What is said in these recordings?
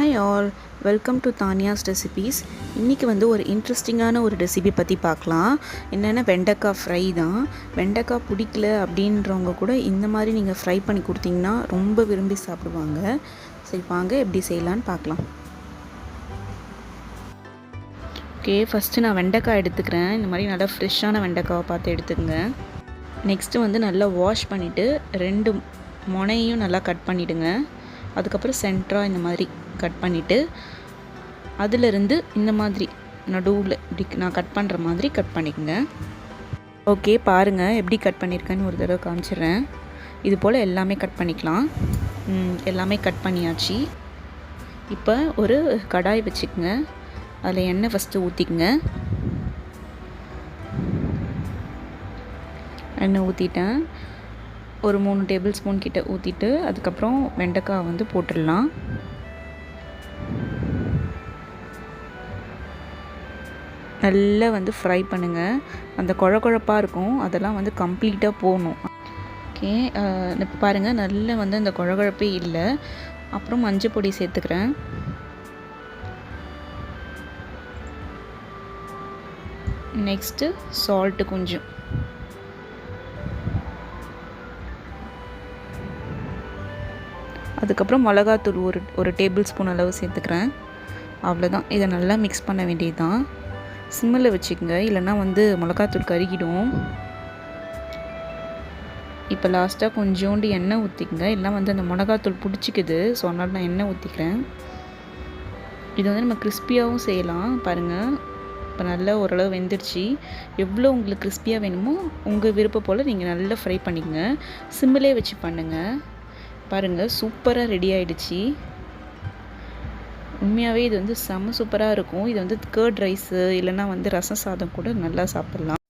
Hi all, welcome to Thanya's recipes. இன்றைக்கி வந்து ஒரு இன்ட்ரெஸ்டிங்கான ஒரு ரெசிபி பற்றி பார்க்கலாம். என்னென்னா வெண்டைக்காய் ஃப்ரை தான். வெண்டைக்காய் பிடிக்கல அப்படின்றவங்க கூட இந்த மாதிரி நீங்கள் ஃப்ரை பண்ணி கொடுத்தீங்கன்னா ரொம்ப விரும்பி சாப்பிடுவாங்க. சரி வாங்க எப்படி செய்யலான்னு பார்க்கலாம். ஓகே, ஃபஸ்ட்டு நான் வெண்டைக்காய் எடுத்துக்கிறேன். இந்த மாதிரி நல்லா ஃப்ரெஷ்ஷான வெண்டைக்காவை பார்த்து எடுத்துக்கங்க. நெக்ஸ்ட்டு வந்து நல்லா வாஷ் பண்ணிவிட்டு 2 முனையும் நல்லா கட் பண்ணிவிடுங்க. அதுக்கப்புறம் சென்டராக இந்த மாதிரி கட் பண்ணிவிட்டு அதிலிருந்து இந்த மாதிரி நடுவில் இப்படி நான் கட் பண்ணுற மாதிரி கட் பண்ணிக்கோங்க. ஓகே, பாருங்கள் எப்படி கட் பண்ணியிருக்கேன்னு ஒரு தடவை காமிச்சிடுறேன். இது போல் எல்லாமே கட் பண்ணிக்கலாம். எல்லாமே கட் பண்ணியாச்சு. இப்போ ஒரு கடாய் வச்சுக்கோங்க. அதில் எண்ணெய் ஃபஸ்ட்டு ஊற்றிக்கங்க. எண்ணெய் ஊற்றிட்டேன். ஒரு 3 டேபிள் ஸ்பூன் கிட்ட ஊற்றிட்டு அதுக்கப்புறம் வெண்டைக்காய் வந்து போட்டுடலாம். நல்லா வந்து ஃப்ரை பண்ணுங்கள். அந்த குழப்பாக இருக்கும், அதெல்லாம் வந்து கம்ப்ளீட்டாக போகணும். ஓகே, இப்போ பாருங்கள் நல்லா வந்து அந்த குழப்பே இல்லை. அப்புறம் மஞ்சள் பொடி சேர்த்துக்கிறேன். நெக்ஸ்ட்டு சால்ட்டு கொஞ்சம். அதுக்கப்புறம் மிளகாத்தூள் ஒரு டேபிள் ஸ்பூன் அளவு சேர்த்துக்கிறேன். அவ்வளோதான். இதை நல்லா மிக்ஸ் பண்ண வேண்டியது தான். சிம்மில் வச்சுக்கோங்க, இல்லைன்னா வந்து மிளகாத்தூள் கருகிடும். இப்போ லாஸ்ட்டாக கொஞ்சோண்டு எண்ணெய் ஊற்றிக்கங்க. இல்லைனா வந்து அந்த மிளகாத்தூள் பிடிச்சிக்குது. ஸோ அதனால் நான் எண்ணெய் ஊற்றிக்கிறேன். இது வந்து நம்ம கிறிஸ்பியாகவும் செய்யலாம். பாருங்கள், இப்போ நல்லா ஓரளவு வெந்துடுச்சு. எவ்வளோ உங்களுக்கு கிறிஸ்பியாக வேணுமோ உங்கள் விருப்பம் போல் நீங்கள் நல்லா ஃப்ரை பண்ணிக்கங்க. சிம்மிலே வச்சு பண்ணுங்கள். பாருங்கள், சூப்பராக ரெடி ஆகிடுச்சு. உண்மையாகவே இது வந்து செம்ம சூப்பராக இருக்கும். இது வந்து கர்ட் ரைஸு இல்லைனா வந்து ரசம் சாதம் கூட நல்லா சாப்பிட்லாம்.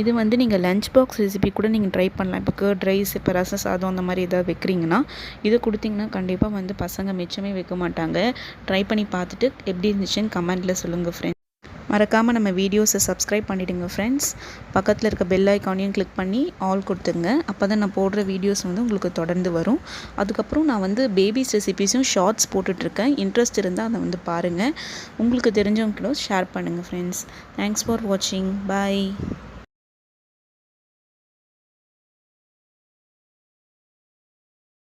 இது வந்து நீங்கள் லஞ்ச் பாக்ஸ் ரெசிபி கூட நீங்கள் ட்ரை பண்ணலாம். இப்போ கர்ட் ரைஸ், இப்போ ரசம் சாதம் அந்த மாதிரி எதாவது வைக்கிறீங்கன்னா இதை கொடுத்தீங்கன்னா கண்டிப்பாக வந்து பசங்க மிச்சமே வைக்க மாட்டாங்க. ட்ரை பண்ணி பார்த்துட்டு எப்படி இருந்துச்சுன்னு கமெண்ட்டில் சொல்லுங்கள் ஃப்ரெண்ட்ஸ். மறக்காமல் நம்ம வீடியோஸை சப்ஸ்கிரைப் பண்ணிவிடுங்க ஃப்ரெண்ட்ஸ். பக்கத்தில் இருக்க பெல் ஐக்கானையும் கிளிக் பண்ணி ஆல் கொடுத்துங்க. அப்போ தான் நான் போடுற வீடியோஸ் வந்து உங்களுக்கு தொடர்ந்து வரும். அதுக்கப்புறம் நான் வந்து பேபிஸ் ரெசிபீஸும் ஷார்ட்ஸ் போட்டுட்ருக்கேன். இன்ட்ரெஸ்ட் இருந்தால் அதை வந்து பாருங்கள். உங்களுக்கு தெரிஞ்சவங்களும் ஷேர் பண்ணுங்கள் ஃப்ரெண்ட்ஸ். தேங்க்ஸ் ஃபார் வாட்சிங். பாய்.